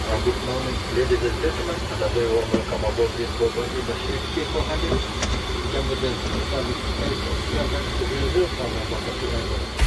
Good morning, ladies and gentlemen, and a very warm welcome aboard this global industry K400. Emergency service airport. We are going to Brazil from Makati Airport.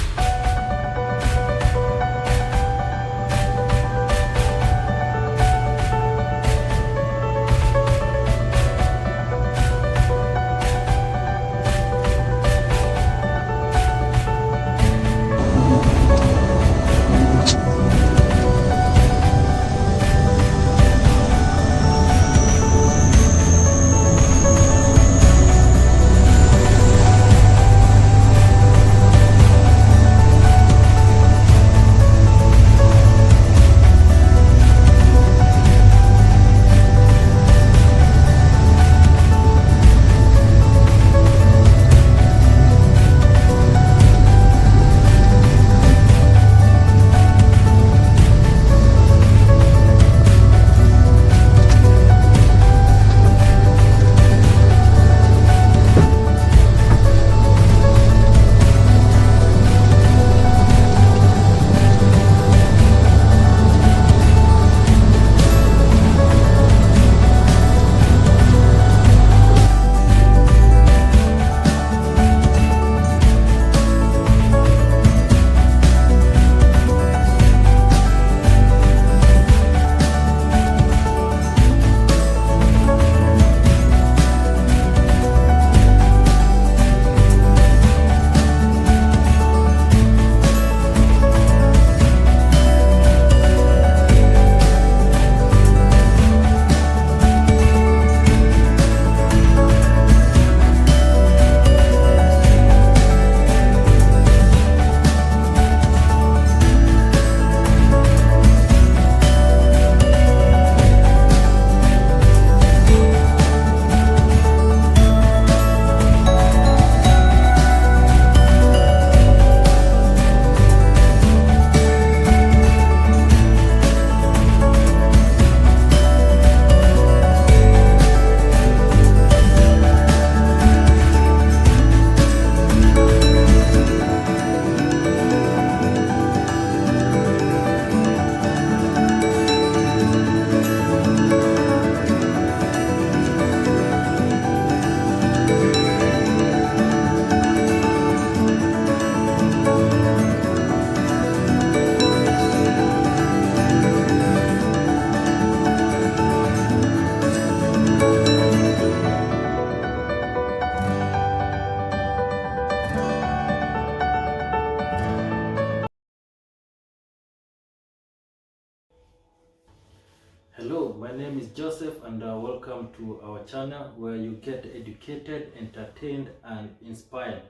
Hello, my name is Joseph and welcome to our channel where you get educated, entertained and inspired.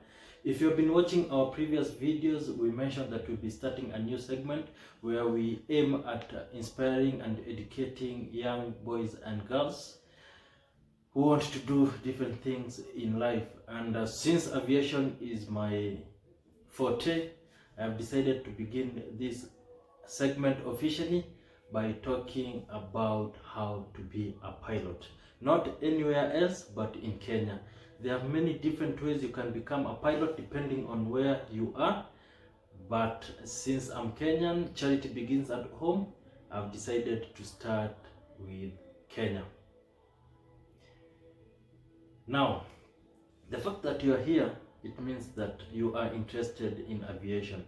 If you've been watching our previous videos, we mentioned that we'll be starting a new segment where we aim at inspiring and educating young boys and girls who want to do different things in life. And since aviation is my forte, I have decided to begin this segment officially by talking about how to be a pilot. Not anywhere else, but in Kenya. There are many different ways you can become a pilot depending on where you are. But since I'm Kenyan, charity begins at home. I've decided to start with Kenya. Now, the fact that you are here, it means that you are interested in aviation.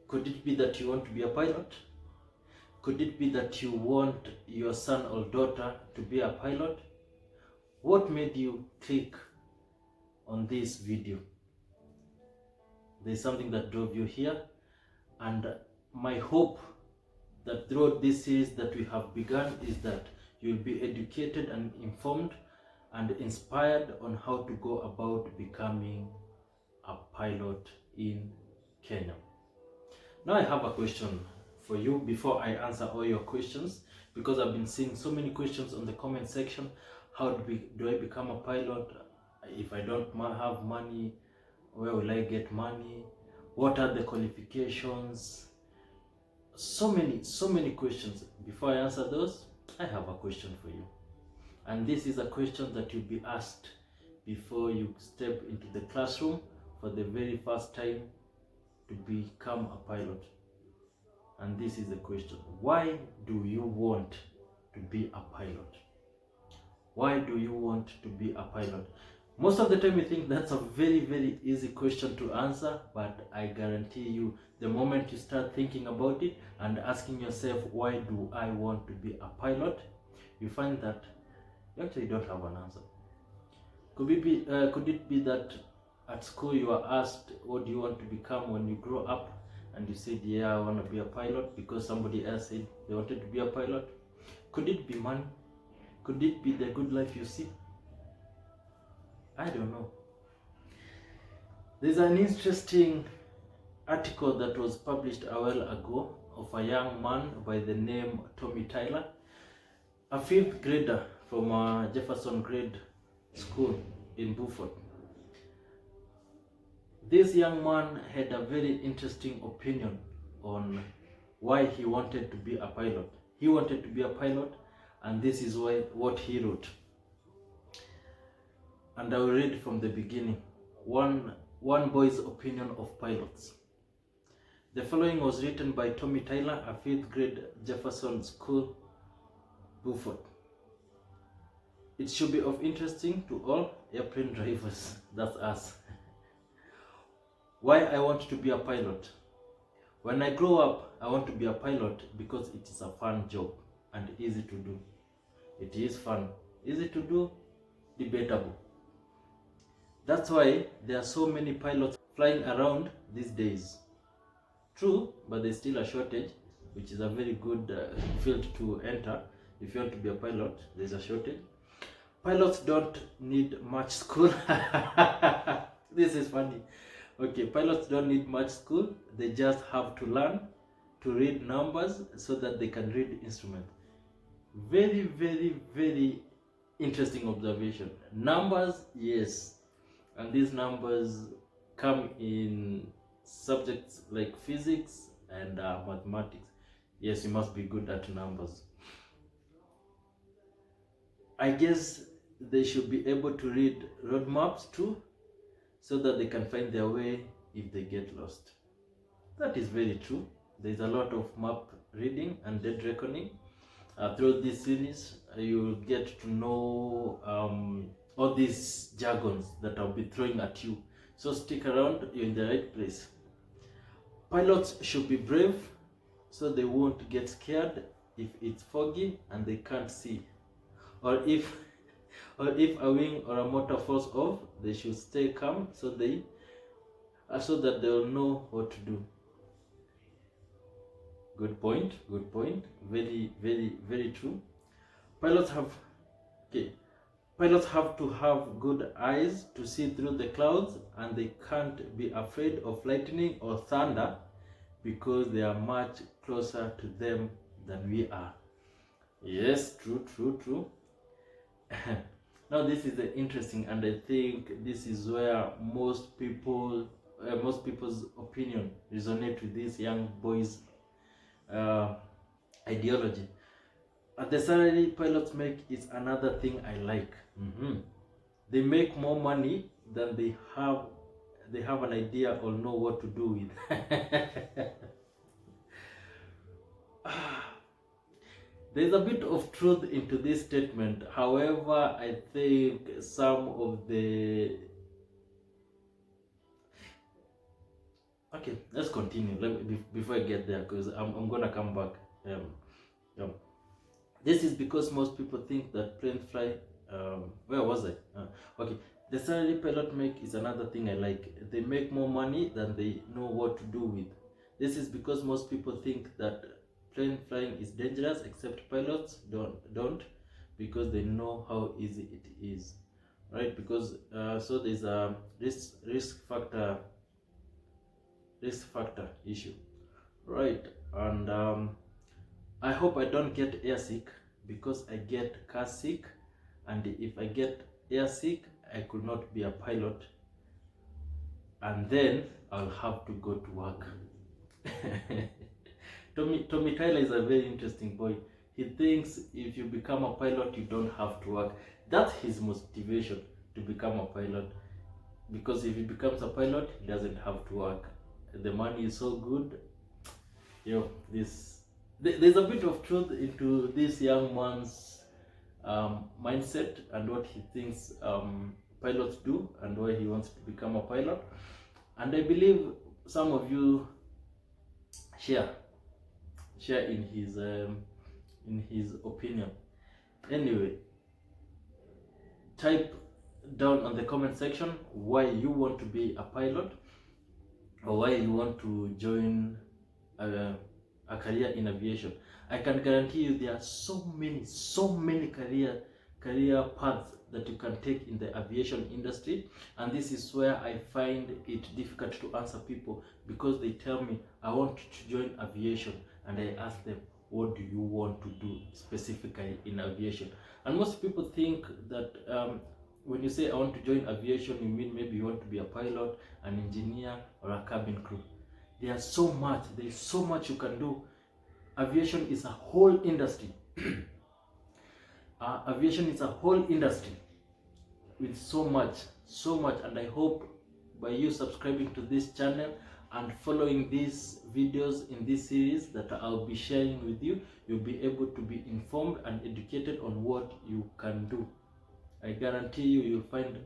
Could it be that you want to be a pilot? Could it be that you want your son or daughter to be a pilot? What made you click on this video? There's something that drove you here, and my hope that throughout this series that we have begun is that you'll be educated and informed and inspired on how to go about becoming a pilot in Kenya. Now I have a question for you before I answer all your questions, because I've been seeing so many questions on the comment section. How do I become a pilot? If I don't have money, where will I get money? What are the qualifications? So many questions. Before I answer those, I have a question for you. And this is a question that you'll be asked before you step into the classroom for the very first time to become a pilot. And this is the question: why do you want to be a pilot? Why do you want to be a pilot? Most of the time we think that's a very easy question to answer, but I guarantee you, the moment you start thinking about it and asking yourself, why do I want to be a pilot, you find that you actually don't have an answer. Could it be that at school you were asked, what do you want to become when you grow up? And you said, yeah, I want to be a pilot because somebody else said they wanted to be a pilot. Could it be money? Could it be the good life you see? I don't know. There's an interesting article that was published a while ago of a young man by the name Tommy Tyler, a 5th grader from Jefferson Grade School in Beaufort. This young man had a very interesting opinion on why he wanted to be a pilot. He wanted to be a pilot, and this is what he wrote. And I will read from the beginning. One boy's opinion of pilots. The following was written by Tommy Tyler, a 5th grade Jefferson School, Beaufort. It should be of interesting to all airplane drivers, that's us. Why I want to be a pilot. When I grow up, I want to be a pilot because it is a fun job and easy to do. It is fun. Easy to do? Debatable. That's why there are so many pilots flying around these days. True, but there's still a shortage, which is a very good field to enter. If you want to be a pilot, there's a shortage. Pilots don't need much school. This is funny. Okay, pilots don't need much school. They just have to learn to read numbers so that they can read instruments. Very interesting observation. Numbers, yes. And these numbers come in subjects like physics and mathematics. Yes, you must be good at numbers. I guess they should be able to read road maps too, so that they can find their way if they get lost. That is very true. There's a lot of map reading and dead reckoning. Throughout this series, you will get to know all these jargons that I'll be throwing at you. So stick around, you're in the right place. Pilots should be brave so they won't get scared if it's foggy and they can't see. Or if a wing or a motor falls off, they should stay calm so that they will know what to do. Good point. Very true. Pilots have to have good eyes to see through the clouds, and they can't be afraid of lightning or thunder because they are much closer to them than we are. Yes, true. Now this is interesting, and I think this is where most people's opinion resonate with this young boy's ideology. The salary pilots make is another thing I like. They make more money than they have an idea or know what to do with. There's a bit of truth into this statement. However, I think some of the... Okay, let's continue before I get there, because I'm gonna come back. This is because most people think that planes fly... where was I? Okay, the salary pilot make is another thing I like. They make more money than they know what to do with. This is because most people think that plane flying is dangerous, except pilots don't, because they know how easy it is, right? Because so there's a risk factor issue, right? And I hope I don't get airsick, because I get car sick, and if I get airsick, I could not be a pilot, and then I'll have to go to work. Tommy Tyler is a very interesting boy. He thinks if you become a pilot, you don't have to work. That's his motivation, to become a pilot. Because if he becomes a pilot, he doesn't have to work. The money is so good. This there's a bit of truth into this young man's mindset and what he thinks pilots do and why he wants to become a pilot. And I believe some of you share in his opinion. Anyway, type down on the comment section why you want to be a pilot or why you want to join a career in aviation. I can guarantee you there are so many career paths that you can take in the aviation industry, and this is where I find it difficult to answer people, because they tell me I want to join aviation and I ask them, what do you want to do specifically in aviation? And most people think that when you say I want to join aviation, you mean maybe you want to be a pilot, an engineer, or a cabin crew. There's so much you can do. Aviation is a whole industry. Aviation is a whole industry with so much, and I hope by you subscribing to this channel and following these videos in this series that I'll be sharing with you, you'll be able to be informed and educated on what you can do. I guarantee you, you'll find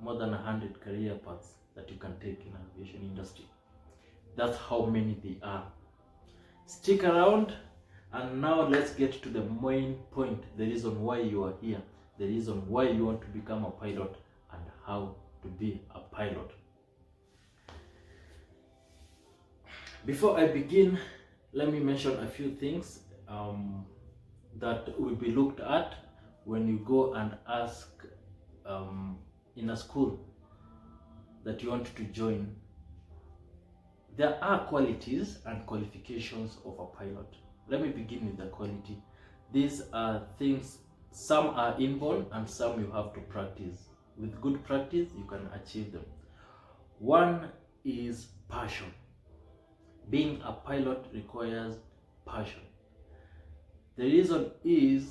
more than 100 career paths that you can take in aviation industry. That's how many they are. Stick around, and now let's get to the main point, the reason why you are here, the reason why you want to become a pilot, and how to be a pilot. Before I begin, let me mention a few things that will be looked at when you go and ask in a school that you want to join. There are qualities and qualifications of a pilot. Let me begin with the quality. These are things, some are inborn and some you have to practice. With good practice, you can achieve them. One is passion. Being a pilot requires passion. The reason is,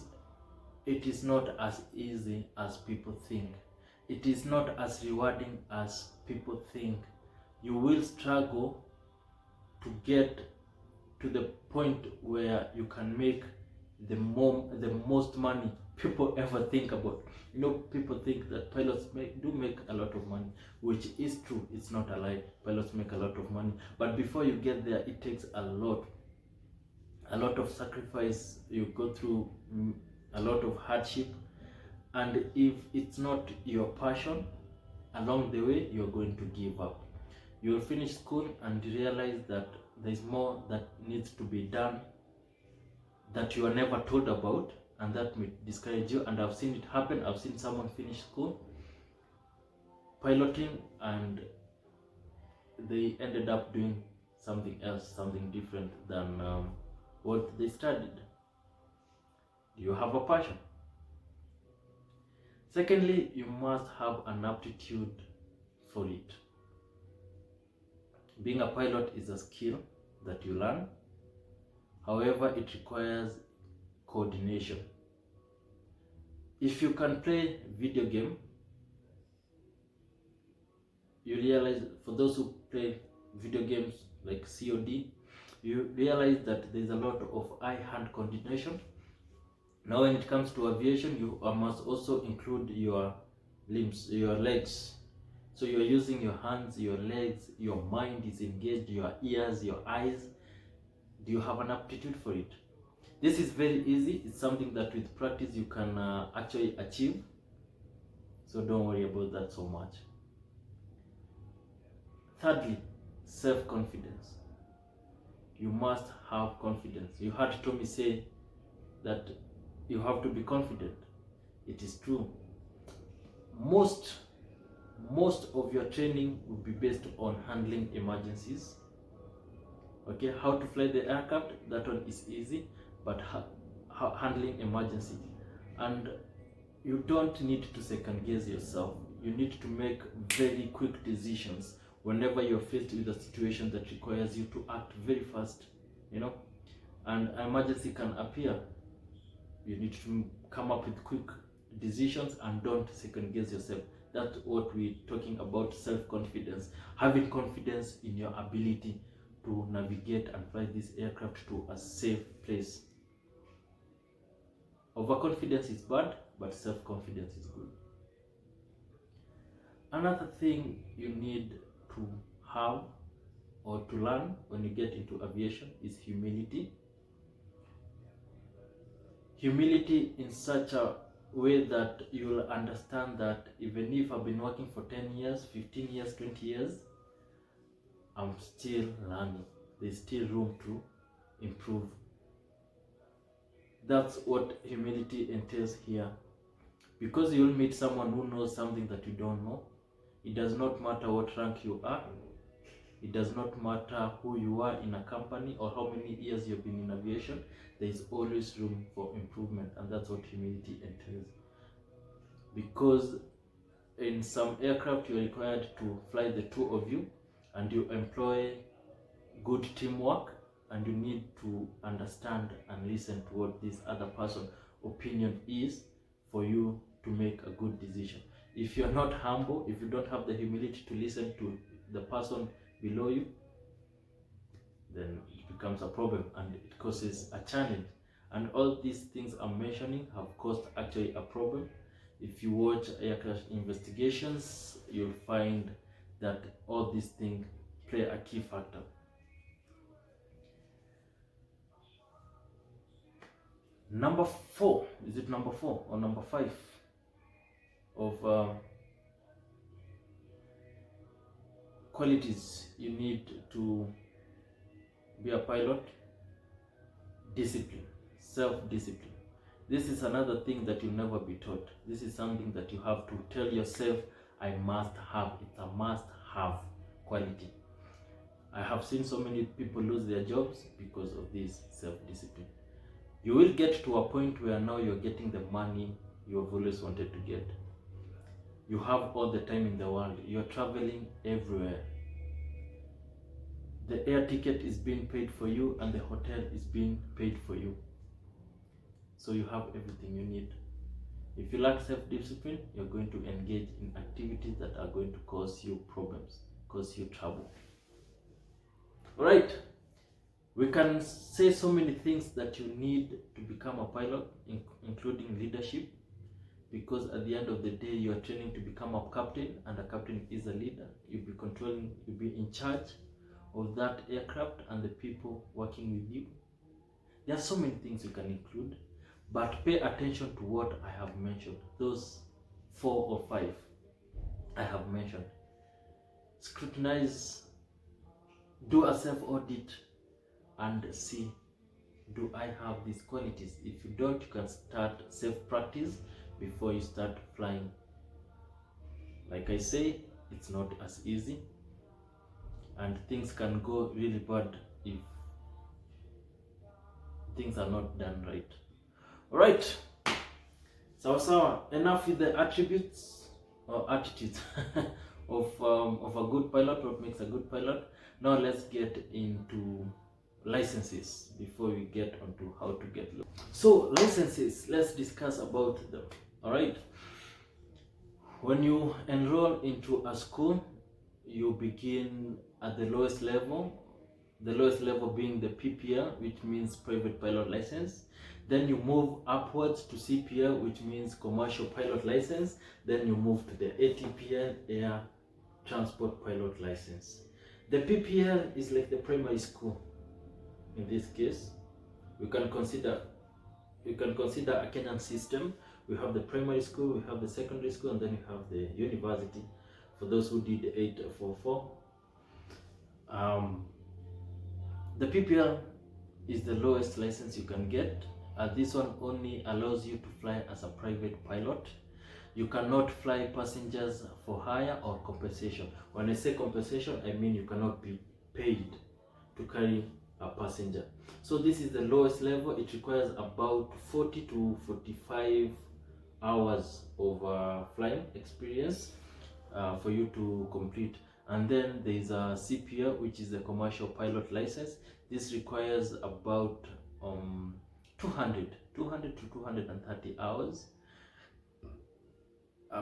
it is not as easy as people think. It is not as rewarding as people think. You will struggle to get to the point where you can make the most money people ever think about. People think that pilots do make a lot of money, which is true. It's not a lie. Pilots make a lot of money, but before you get there, it takes a lot of sacrifice. You go through a lot of hardship, and if it's not your passion, along the way you're going to give up. You'll finish school and realize that there's more that needs to be done that you are never told about, and that may discourage you. And I've seen it happen. I've seen someone finish school piloting and they ended up doing something else, something different than what they studied. Do you have a passion? Secondly, you must have an aptitude for it. Being a pilot is a skill that you learn. However, it requires coordination. If you can play video game, you realize, for those who play video games like COD, you realize that there's a lot of eye-hand coordination. Now when it comes to aviation, you must also include your limbs, your legs. So you're using your hands, your legs, your mind is engaged, your ears, your eyes. Do you have an aptitude for it? This is very easy. It's something that with practice you can actually achieve. So don't worry about that so much. Thirdly, self-confidence. You must have confidence. You heard Tommy say that you have to be confident. It is true. Most of your training will be based on handling emergencies. Okay, how to fly the aircraft, that one is easy, but handling emergency, and you don't need to second guess yourself. You need to make very quick decisions whenever you're faced with a situation that requires you to act very fast, and an emergency can appear. You need to come up with quick decisions and don't second guess yourself. That's what we're talking about, self-confidence. Having confidence in your ability to navigate and fly this aircraft to a safe place. Overconfidence is bad, but self-confidence is good. Another thing you need to have or to learn when you get into aviation is humility. Humility in such a way that you'll understand that even if I've been working for 10 years, 15 years, 20 years, I'm still learning. There's still room to improve. That's what humility entails here. Because you'll meet someone who knows something that you don't know. It does not matter what rank you are. It does not matter who you are in a company or how many years you've been in aviation. There is always room for improvement, and that's what humility entails. Because in some aircraft you're required to fly the two of you, and you employ good teamwork, and you need to understand and listen to what this other person's opinion is for you to make a good decision. If you're not humble, if you don't have the humility to listen to the person below you, then it becomes a problem and it causes a challenge. And all these things I'm mentioning have caused actually a problem. If you watch aircraft investigations, you'll find that all these things play a key factor. Number 4, is it number 4 or number 5 of qualities you need to be a pilot? Discipline, self-discipline. This is another thing that you'll never be taught. This is something that you have to tell yourself, I must have. It's a must-have quality. I have seen so many people lose their jobs because of this self-discipline. You will get to a point where now you're getting the money you have always wanted to get. You have all the time in the world. You're traveling everywhere. The air ticket is being paid for you and the hotel is being paid for you. So you have everything you need. If you lack self-discipline, you're going to engage in activities that are going to cause you problems, cause you trouble. Alright, we can say so many things that you need to become a pilot, including leadership, because at the end of the day, you are training to become a captain, and a captain is a leader. You'll be controlling, you'll be in charge of that aircraft and the people working with you. There are so many things you can include, but pay attention to what I have mentioned. Those 4 or 5 I have mentioned. Scrutinize, do a self-audit, and see, do I have these qualities? If you don't, you can start self-practice before you start flying. Like I say, it's not as easy, and things can go really bad if things are not done right. Alright, so enough with the attributes or attitudes of a good pilot, what makes a good pilot. Now let's get into licenses before we get onto how to get low. So licenses, let's discuss about them. Alright, when you enroll into a school, you begin at the lowest level being the PPL, which means private pilot license. Then you move upwards to CPL, which means commercial pilot license. Then you move to the ATPL, air transport pilot license. The PPL is like the primary school. In this case, we can consider a Kenyan system. We have the primary school, we have the secondary school, and then we have the university for those who did 844. The PPL is the lowest license you can get. This one only allows you to fly as a private pilot. You cannot fly passengers for hire or compensation. When I say compensation, I mean you cannot be paid to carry a passenger. So this is the lowest level. It requires about 40 to 45 hours of flying experience for you to complete. And then there is a CPL, which is the commercial pilot license. This requires about 200 to 230 hours.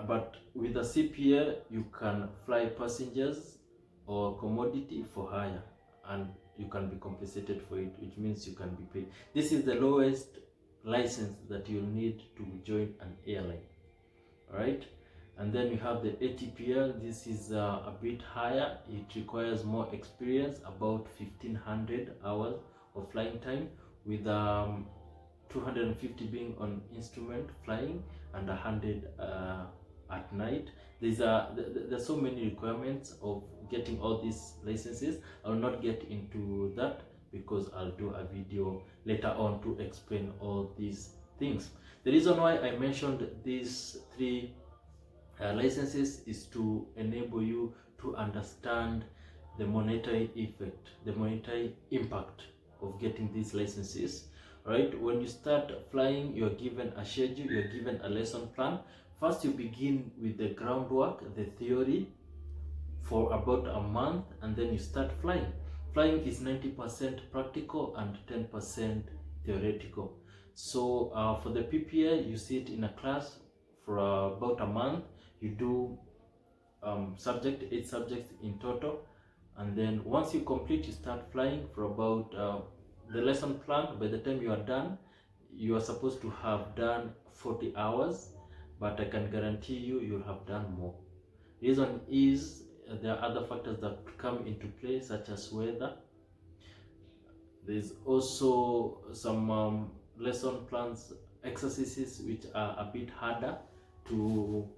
But with a CPL, you can fly passengers or commodity for hire, and you can be compensated for it, which means you can be paid. This is the lowest license that you'll need to join an airline. All right, and then you have the ATPL. This is a bit higher. It requires more experience, about 1500 hours of flying time, with 250 being on instrument flying and 100 at night. There's so many requirements of getting all these licenses. I will not get into that because I'll do a video later on to explain all these things. The reason why I mentioned these three licenses is to enable you to understand the monetary effect, the monetary impact of getting these licenses. Right, when you start flying, you're given a schedule, you're given a lesson plan. First, you begin with the groundwork, the theory, for about a month, and then you start flying. Flying is 90% practical and 10% theoretical. So for the PPL, you sit in a class for about a month. You do 8 subjects in total, and then once you complete, you start flying for about the lesson plan. By the time you are done, you are supposed to have done 40 hours, but I can guarantee you you'll have done more. Reason is there are other factors that come into play, such as weather. There's also some lesson plans exercises which are a bit harder to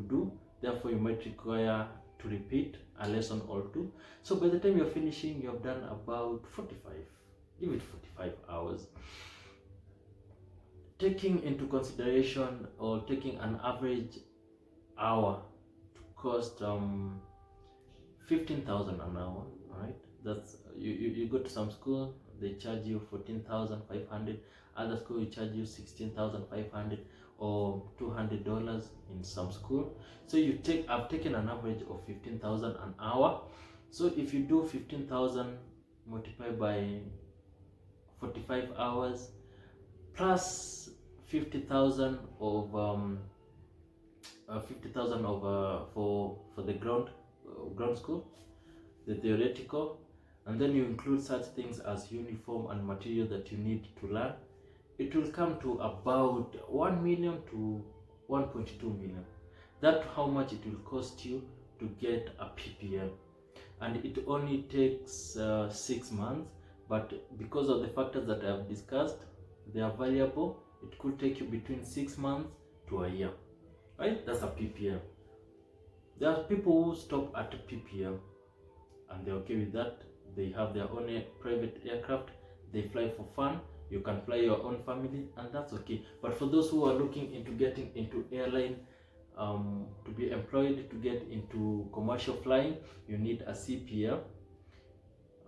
do. Therefore, you might require to repeat a lesson or two. So by the time you're finishing, you have done about 45, give it 45 hours. Taking into consideration, or taking an average hour to cost 15,000 an hour, right? That's you go to some school, they charge you 14,500. Other school you charge you 16,500 or $200 in some school. So I've taken an average of 15,000 an hour. So if you do 15,000 multiplied by 45 hours plus 50,000 of for the ground school, the theoretical, and then you include such things as uniform and material that you need to learn, it will come to about 1 million to 1.2 million. That's how much it will cost you to get a PPL, and it only takes 6 months. But because of the factors that I have discussed, they are variable. It could take you between 6 months to a year. Right? That's a PPL. There are people who stop at a PPL and they're okay with that. They have their own private aircraft. They fly for fun. You can fly your own family, and that's okay. But for those who are looking into getting into airline, to be employed, to get into commercial flying, you need a CPL.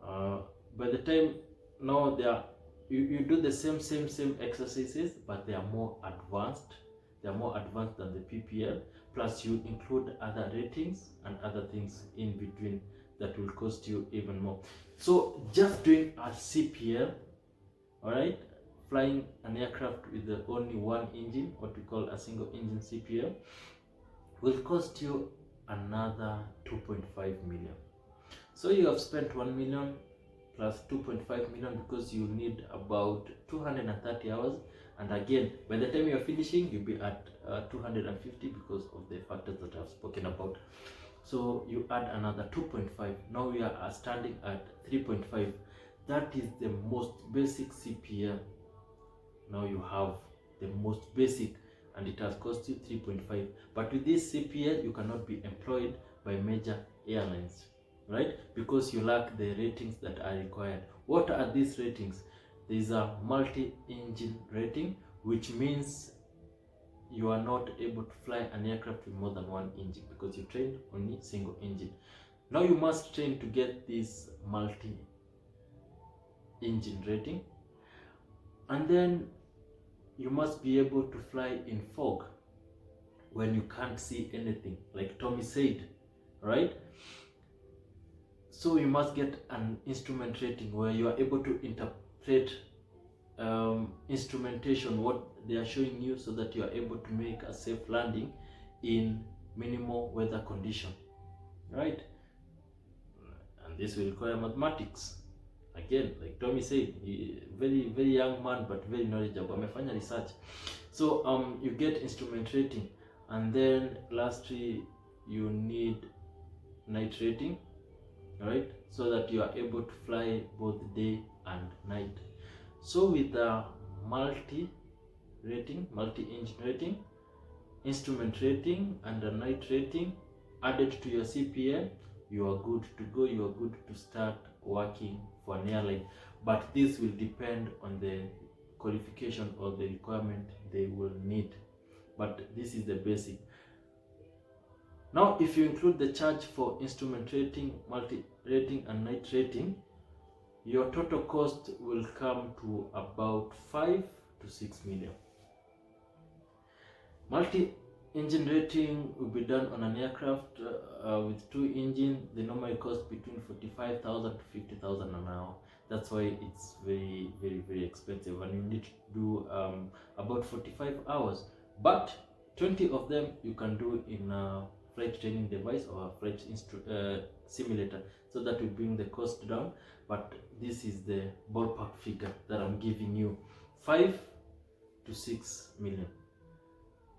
By the time now you do the same exercises, but they are more advanced. They are more advanced than the PPL. Plus, you include other ratings and other things in between that will cost you even more. So, just doing a CPL, all right, flying an aircraft with only one engine, what we call a single engine CPL, will cost you another 2.5 million. So you have spent 1 million plus 2.5 million because you need about 230 hours. And again, by the time you're finishing, you'll be at 250 because of the factors that I've spoken about. So you add another 2.5. Now we are standing at 3.5. That is the most basic CPL. Now you have the most basic, and it has cost you 3.5. But with this CPL, you cannot be employed by major airlines, right? Because you lack the ratings that are required. What are these ratings? There is a multi-engine rating, which means you are not able to fly an aircraft with more than one engine because you trained only single engine. Now you must train to get this multi-engine rating, and then you must be able to fly in fog when you can't see anything, like Tommy said, right? So you must get an instrument rating where you are able to interpret instrumentation, what they are showing you, so that you are able to make a safe landing in minimal weather condition, right? And this will require mathematics. Again, like Tommy said, very young man but very knowledgeable. Amefanya research. So you get instrument rating, and then lastly you need night rating, right? So that you are able to fly both day and night. So with the multi-engine rating, instrument rating, and the night rating added to your CPA, you are good to go. You are good to start working for an airline. But this will depend on the qualification or the requirement they will need. But this is the basic. Now, if you include the charge for instrument rating, multi-rating, and night rating, your total cost will come to about 5 to 6 million. Multi-engine rating will be done on an aircraft with 2 engines. They normally cost between 45,000 to 50,000 an hour. That's why it's very expensive, and you need to do about 45 hours. But 20 of them you can do in a flight training device or a flight simulator, so that will bring the cost down. But this is the ballpark figure that I'm giving you, 5 to 6 million.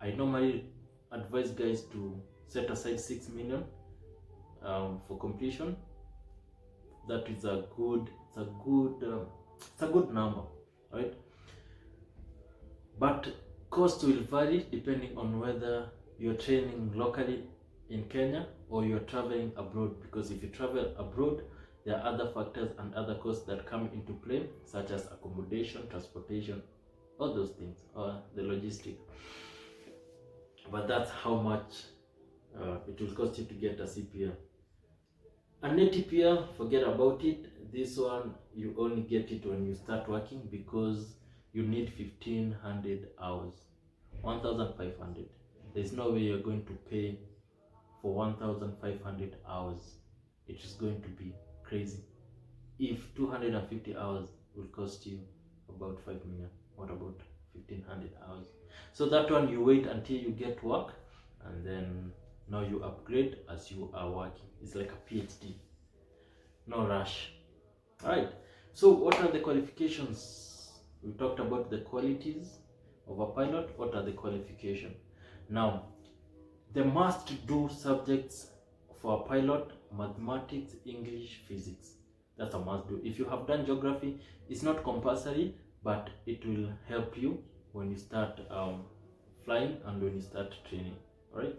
I normally advise guys to set aside 6 million for completion. That is a good number, right? But cost will vary depending on whether you're training locally in Kenya or you're traveling abroad, because if you travel abroad, there are other factors and other costs that come into play, such as accommodation, transportation, all those things, or the logistic. But that's how much it will cost you to get a CPA. An ATPR, forget about it. This one you only get it when you start working, because you need 1,500 hours, 1,500. There's no way you're going to pay for 1,500 hours. It is going to be crazy. If 250 hours will cost you about 5 million, what about 1,500 hours? So that one you wait until you get work, and then now you upgrade as you are working. It's like a PhD. No rush. Alright, so what are the qualifications? We talked about the qualities of a pilot. What are the qualifications? Now, the must-do subjects for a pilot: mathematics, English, physics. That's a must-do. If you have done geography, it's not compulsory, but it will help you when you start flying and when you start training. Alright,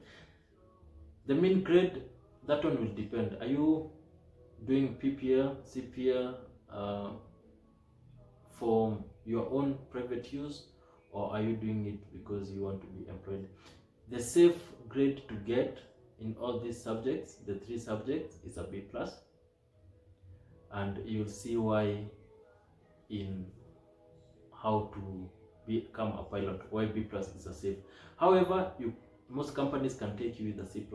the mean grade, that one will depend. Are you doing PPA, CPA for your own private use, or are you doing it because you want to be employed? The safe grade to get in all these subjects, the 3 subjects, is a B+, and you'll see why in how to become a pilot, why B+ is a safe. However, most companies can take you with a C+.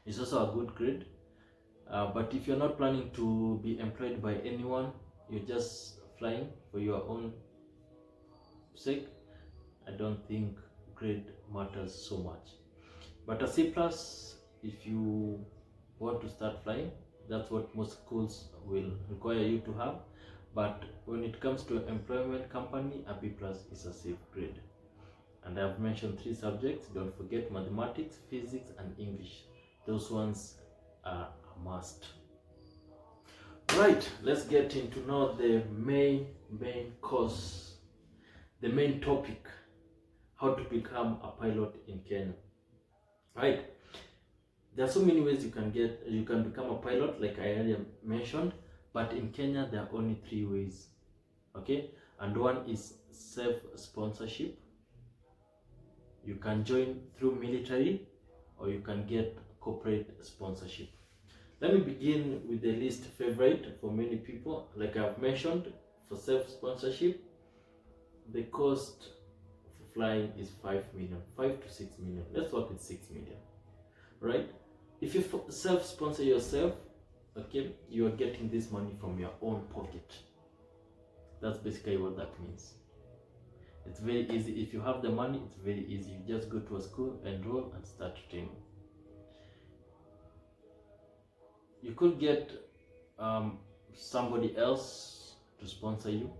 It's also a good grade. But if you're not planning to be employed by anyone, you're just flying for your own sake, I don't think grade matters so much. But a C+, if you want to start flying, that's what most schools will require you to have. But when it comes to employment company, a B+ is a safe grade. And I've mentioned 3 subjects. Don't forget mathematics, physics, and English. Those ones are a must. Right, let's get into now the main course, the main topic: how to become a pilot in Kenya. Right, there are so many ways you can become a pilot, like I earlier mentioned, but in Kenya there are only 3 ways. Okay, and one is self-sponsorship. You can join through military, or you can get corporate sponsorship. Let me begin with the least favorite for many people. Like I've mentioned, for self-sponsorship, the cost for flying is 5 million, 5 to 6 million. Let's work with 6 million, right? If you self-sponsor yourself, okay, you are getting this money from your own pocket. That's basically what that means. It's very easy. If you have the money, it's very easy. You just go to a school, enroll, and start training. You could get somebody else to sponsor you,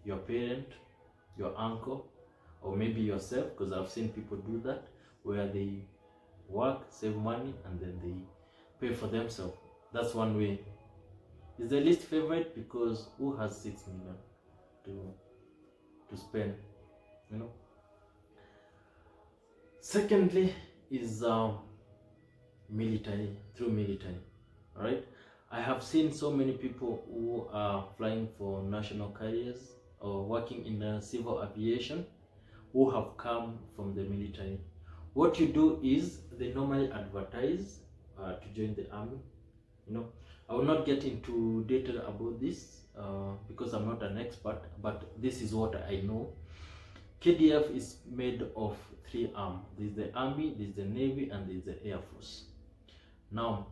your parent, your uncle, or maybe yourself, because I've seen people do that, where they work, save money, and then they pay for themselves. That's one way. It's the least favorite, because who has 6 million to spend, you know? Secondly is military, through military. All right, I have seen so many people who are flying for national carriers or working in the civil aviation who have come from the military. What you do is they normally advertise to join the army. You know, I will not get into detail about this because I'm not an expert, but this is what I know. KDF is made of 3 arms. There's the army, there's the navy, and there's the air force. Now,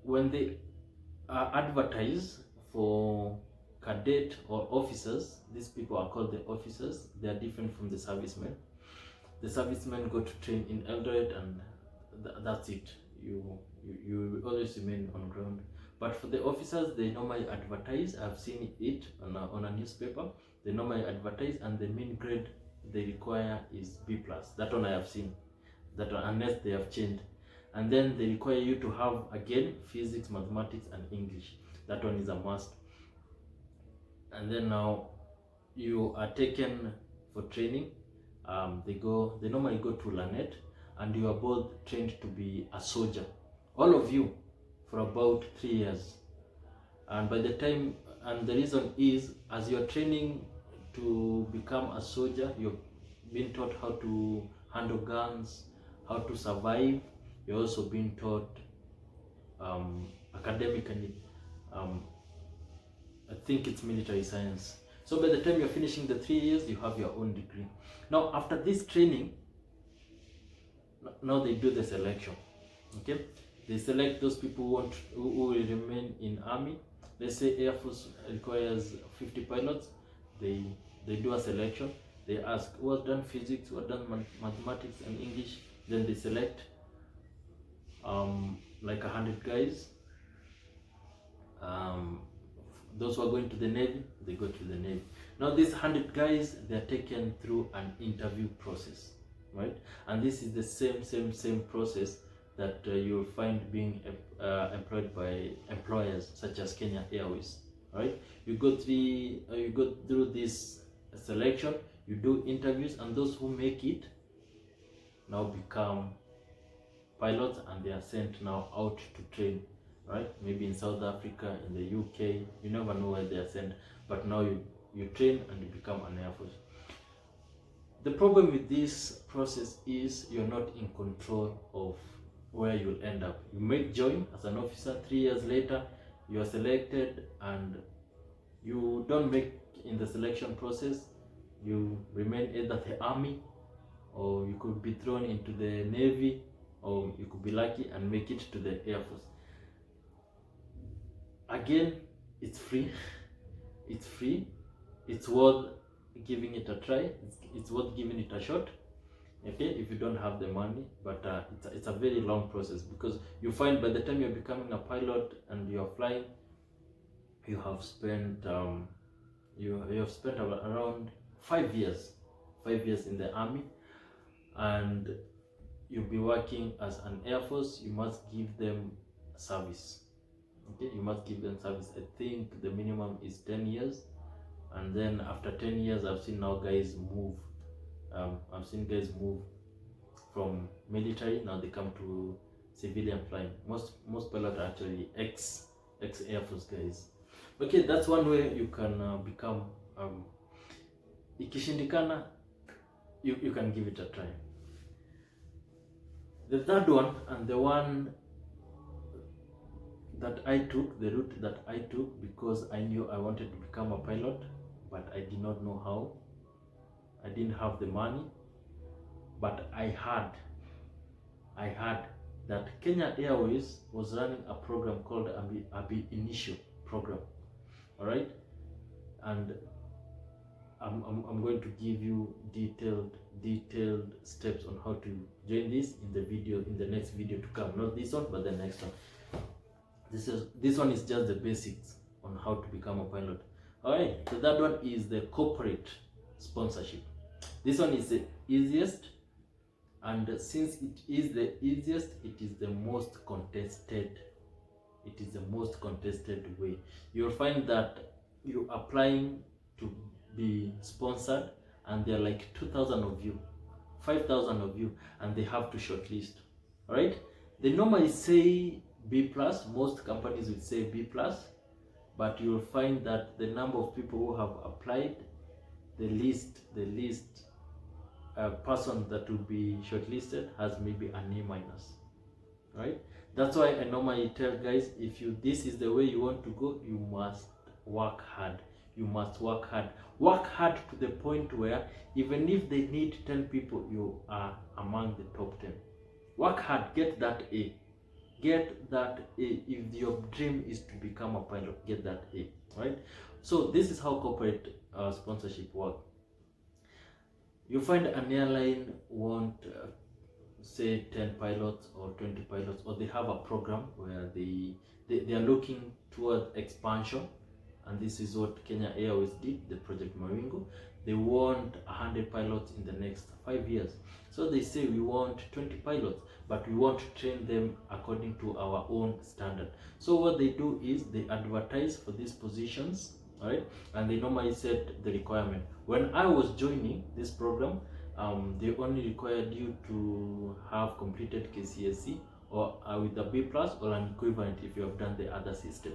when they advertise for cadet or officers, these people are called the officers. They are different from the servicemen. The servicemen go to train in Eldoret, and that's it. You always remain on ground. But for the officers, they normally advertise. I've seen it on a newspaper. They normally advertise, and the main grade they require is B+. That one I have seen. That one, unless they have changed. And then they require you to have, again, physics, mathematics, and English. That one is a must. And then now you are taken for training. They normally go to Lanet, and you are both trained to be a soldier, all of you, for about 3 years. And by the time, and the reason is, as you're training to become a soldier, you're being taught how to handle guns, how to survive. You're also being taught academically. I think it's military science. So by the time you're finishing the 3 years, you have your own degree. Now, after this training, now they do the selection. Okay, they select those people who will remain in army. Let's say Air Force requires 50 pilots. They do a selection. They ask who has done physics, who has done mathematics and English. Then they select like 100 guys. Those who are going to the Navy, they go to the Navy. Now these 100 guys, they are taken through an interview process, right? And this is the same process that you'll find being employed by employers such as Kenya Airways, right? You go through this selection, you do interviews, and those who make it now become pilots, and they are sent now out to train, right? Maybe in South Africa, in the UK, you never know where they are sent, but now you train and you become an Air Force. The problem with this process is you're not in control of where you'll end up. You may join as an officer, 3 years later you are selected and you don't make in the selection process. You remain either the army, or you could be thrown into the Navy, or you could be lucky and make it to the Air Force. Again, it's free. It's free. It's worth giving it a try. It's worth giving it a shot. Okay, if you don't have the money, but it's a very long process, because you find by the time you're becoming a pilot and you're flying, you have spent around 5 years in the army, and you'll be working as an Air Force. You must give them service. Okay, you must give them service. I think the minimum is 10 years, and then after 10 years, I've seen now guys move. I've seen guys move from military, now they come to civilian flying. Most pilots are actually ex Air Force guys. Okay, that's one way you can become. Ikishindikana, you can give it a try. The third one, and the one that I took, the route that I took, because I knew I wanted to become a pilot, but I did not know how. I didn't have the money, but I heard that Kenya Airways was running a program called aviation program. All right, and I'm going to give you detailed steps on how to join this in the next video to come. Not this one, but the next one. This one is just the basics on how to become a pilot. All right, the third one is the corporate sponsorship. This one is the easiest, and since it is the easiest, it is the most contested. It is the most contested way. You'll find that you're applying to be sponsored, and there are like 2,000 of you, 5,000 of you, and they have to shortlist. All right, they normally say B plus. Most companies would say B plus, but you'll find that the number of people who have applied, the least person that will be shortlisted has maybe an A minus, right? That's why I normally tell guys, if this is the way you want to go, you must work hard. You must work hard. Work hard to the point where even if they need 10 people, you are among the top 10. Work hard, get that A. Get that A. If your dream is to become a pilot, get that A, right? So this is how corporate sponsorship works. You find an airline want say 10 pilots or 20 pilots, or they have a program where they are looking towards expansion, and this is what Kenya Airways did, the Project Mawingu. They want 100 pilots in the next 5 years. So they say we want 20 pilots, but we want to train them according to our own standard. So what they do is they advertise for these positions, right? And they normally set the requirement. When I was joining this program, they only required you to have completed KCSE or with a B plus or an equivalent if you have done the other system.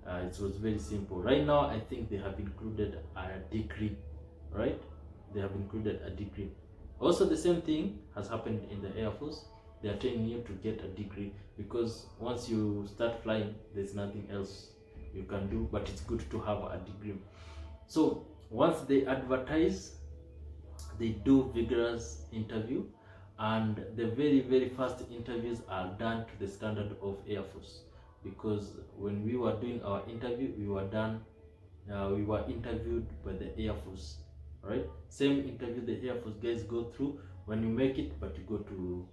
It was very simple. Right now, I think they have included a degree, right? They have included a degree. Also, the same thing has happened in the Air Force. They are training you to get a degree, because once you start flying, there's nothing else you can do, but it's good to have a degree. So once they advertise, they do vigorous interview, and the very first interviews are done to the standard of Air Force, because when we were doing our interview, we were interviewed by the Air Force, right? Same interview the Air Force guys go through when you make it, but you go to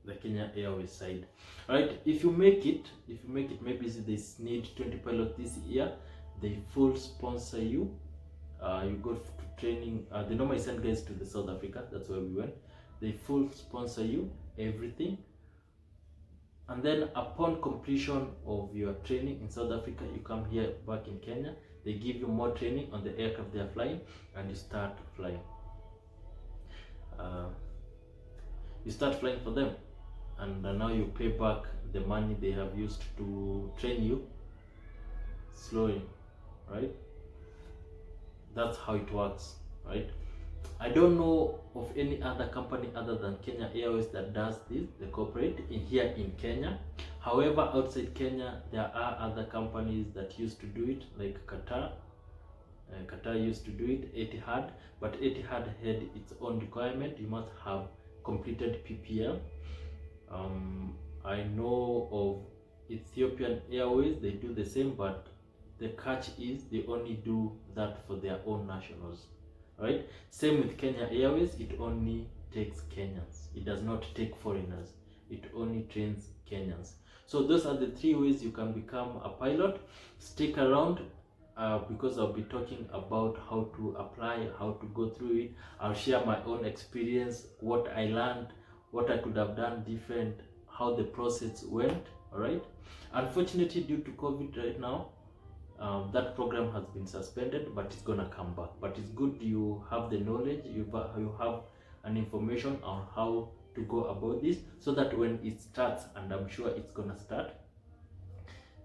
the Kenya Airways side, right? If you make it, maybe they need 20 pilots this year, they full sponsor you. You go to training. They normally send guys to the South Africa. That's where we went. They full sponsor you everything, and then upon completion of your training in South Africa, you come here back in Kenya. They give you more training on the aircraft they are flying, and you start flying. You start flying for them, and now you pay back the money they have used to train you slowly, right? That's how it works, right? I don't know of any other company other than Kenya Airways that does this, the corporate, here in Kenya. However, outside Kenya, there are other companies that used to do it, like Qatar. Qatar used to do it, Etihad, but Etihad had its own requirement. You must have completed PPL. I know of Ethiopian Airways, they do the same, but the catch is they only do that for their own nationals, right? Same with Kenya Airways, it only takes Kenyans. It does not take foreigners. It only trains Kenyans. So those are the 3 ways you can become a pilot. Stick around because I'll be talking about how to apply, how to go through it. I'll share my own experience, what I learned, what I could have done different, how the process went, all right? Unfortunately, due to COVID right now, that program has been suspended, but it's gonna come back. But it's good you have the knowledge, you have an information on how to go about this, so that when it starts, and I'm sure it's gonna start,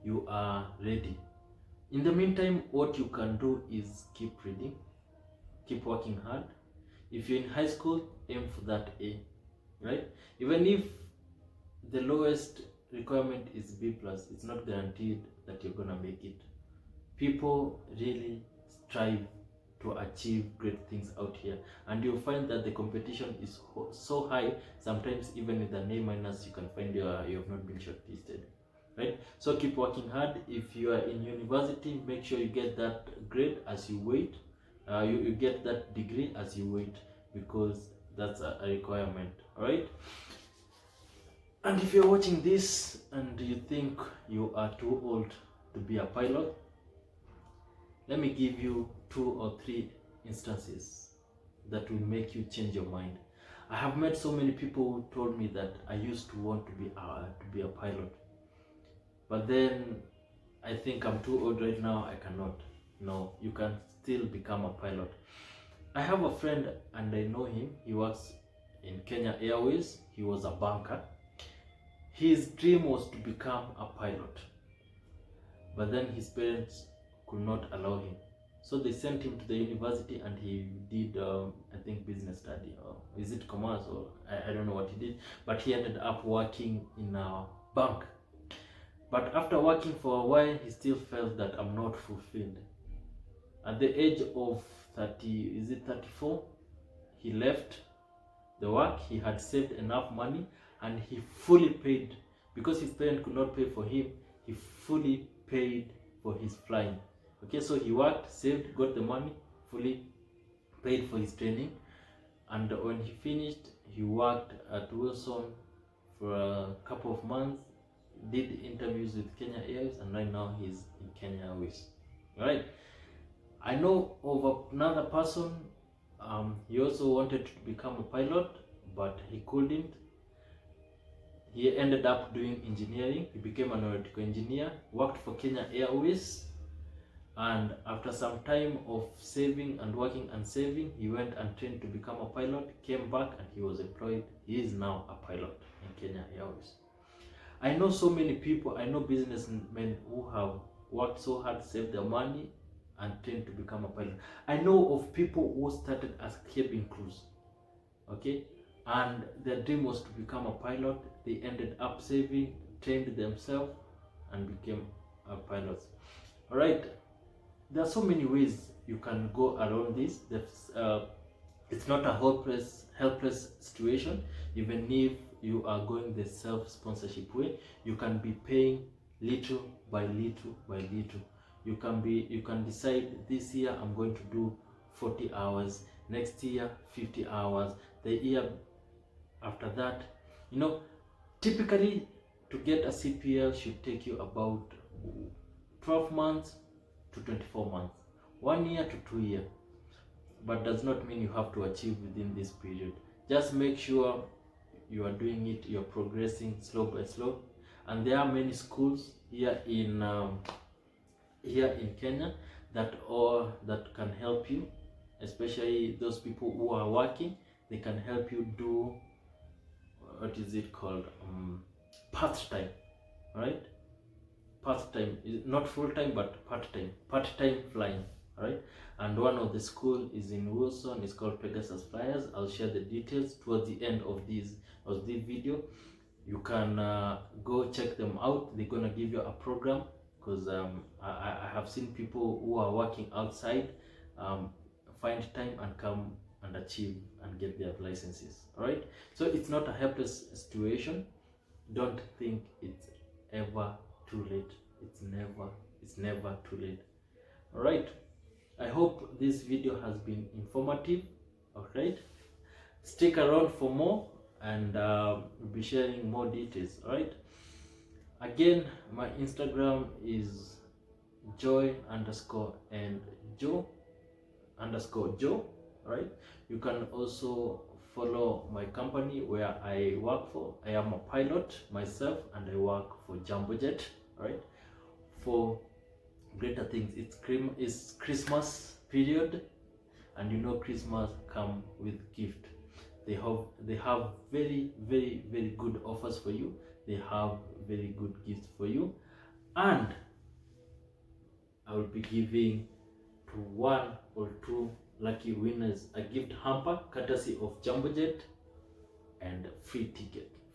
you are ready. In the meantime, what you can do is keep reading, keep working hard. If you're in high school, aim for that A, right? Even if the lowest requirement is B plus, it's not guaranteed that you're gonna make it. People really strive to achieve great things out here, and you'll find that the competition is so high. Sometimes even with an A minus, you can find you have not been shortlisted, right? So keep working hard. If you are in university, make sure you get that grade as you wait. You get that degree as you wait, because that's a requirement, all right? And if you're watching this and you think you are too old to be a pilot, let me give you 2 or 3 instances that will make you change your mind. I have met so many people who told me that I used to want to be a pilot, but then I think I'm too old right now, I cannot. No, you can still become a pilot. I have a friend and I know him. He works in Kenya Airways. He was a banker. His dream was to become a pilot, but then his parents could not allow him. So they sent him to the university and he did, I think, business study, or is it commerce, or I don't know what he did, but he ended up working in a bank. But after working for a while, he still felt that I'm not fulfilled. At the age of 30, is it 34, he left the work. He had saved enough money and he fully paid, because his parents could not pay for him, he fully paid for his flying. Okay, so he worked, saved, got the money, fully paid for his training, and when he finished, he worked at Wilson for a couple of months, did interviews with Kenya Airways, and right now he's in Kenya Airways. Right? I know of another person, he also wanted to become a pilot, but he couldn't. He ended up doing engineering. He became an aeronautical engineer, worked for Kenya Airways, and after some time of saving and working and saving, he went and trained to become a pilot, came back, and he was employed. He is now a pilot in Kenya Airways. I know so many people, I know businessmen who have worked so hard, saved their money, and trained to become a pilot. I know of people who started as cabin crews, okay, and their dream was to become a pilot. They ended up saving, trained themselves, and became pilots. All right, there are so many ways you can go around this. It's not a helpless situation. Even if you are going the self-sponsorship way, you can be paying little by little by little. You can decide, this year I'm going to do 40 hours, next year 50 hours, the year after that. You know, typically to get a CPL should take you about 12 months to 24 months, 1 year to 2 years, but does not mean you have to achieve within this period. Just make sure you are doing it, you're progressing slow by slow. And there are many schools here in Kenya that can help you, especially those people who are working. They can help you do, what is it called, part-time, right? Part-time, not full-time, but part-time flying, right? And one of the school is in Wilson. It's called Pegasus Flyers. I'll share the details towards the end of this video. You can go check them out. They're gonna give you a program, because I have seen people who are working outside find time and come and achieve and get their licenses. All right, so it's not a helpless situation. Don't think it's ever too late. It's never too late. All right, I hope this video has been informative. All right, stick around for more, and we'll be sharing more details. All right, again, my Instagram is joy_and_joe_joe. Right, you can also follow my company where I work for. I am a pilot myself and I work for Jambojet. Right, for greater things. It's Christmas period, and you know Christmas come with gift. They have very, very, very good offers for you. They have very good gifts for you, and I will be giving to 1 or 2 lucky winners a gift hamper courtesy of Jambojet, and free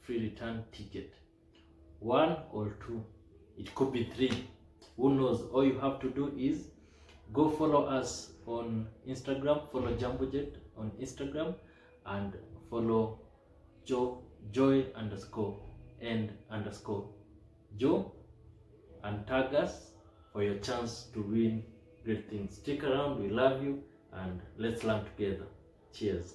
return ticket. 1 or 2, it could be 3, who knows. All you have to do is go follow us on Instagram, follow Jambojet on Instagram, and follow joy_and_joe, and tag us for your chance to win great things. Stick around, we love you, and let's learn together. Cheers.